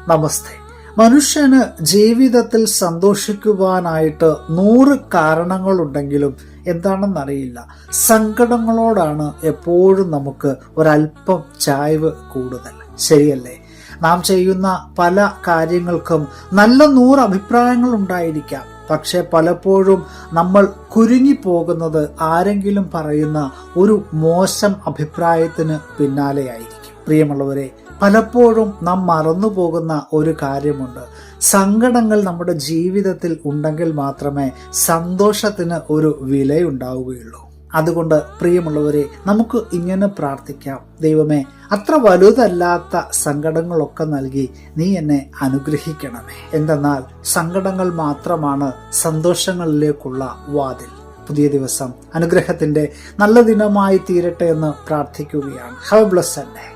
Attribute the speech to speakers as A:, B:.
A: നമസ്തേ. മനുഷ്യന് ജീവിതത്തിൽ സന്തോഷിക്കുവാനായിട്ട് 100 കാരണങ്ങളുണ്ടെങ്കിലും എന്താണെന്നറിയില്ല, സങ്കടങ്ങളോടാണ് എപ്പോഴും നമുക്ക് ഒരല്പം ചായ്വ് കൂടുതൽ. ശരിയല്ലേ? നാം ചെയ്യുന്ന പല കാര്യങ്ങൾക്കും നല്ല 100 അഭിപ്രായങ്ങൾ ഉണ്ടായിരിക്കാം. പക്ഷെ പലപ്പോഴും നമ്മൾ കുരുങ്ങിപ്പോകുന്നത് ആരെങ്കിലും പറയുന്ന ഒരു മോശം അഭിപ്രായത്തിന് പിന്നാലെയായിരിക്കും. പ്രിയമുള്ളവരെ, പലപ്പോഴും നാം മറന്നുപോകുന്ന ഒരു കാര്യമുണ്ട്. സങ്കടങ്ങൾ നമ്മുടെ ജീവിതത്തിൽ ഉണ്ടെങ്കിൽ മാത്രമേ സന്തോഷത്തിന് ഒരു വിലയുണ്ടാവുകയുള്ളൂ. അതുകൊണ്ട് പ്രിയമുള്ളവരെ, നമുക്ക് ഇങ്ങനെ പ്രാർത്ഥിക്കാം: ദൈവമേ, അത്ര വലുതല്ലാത്ത സങ്കടങ്ങളൊക്കെ നൽകി നീ എന്നെ അനുഗ്രഹിക്കണമേ. എന്തെന്നാൽ സങ്കടങ്ങൾ മാത്രമാണ് സന്തോഷങ്ങളിലേക്കുള്ള വാതിൽ. പുതിയ ദിവസം അനുഗ്രഹത്തിന്റെ നല്ല ദിനമായി തീരട്ടെ എന്ന് പ്രാർത്ഥിക്കുകയാണ്. Have A blessed day.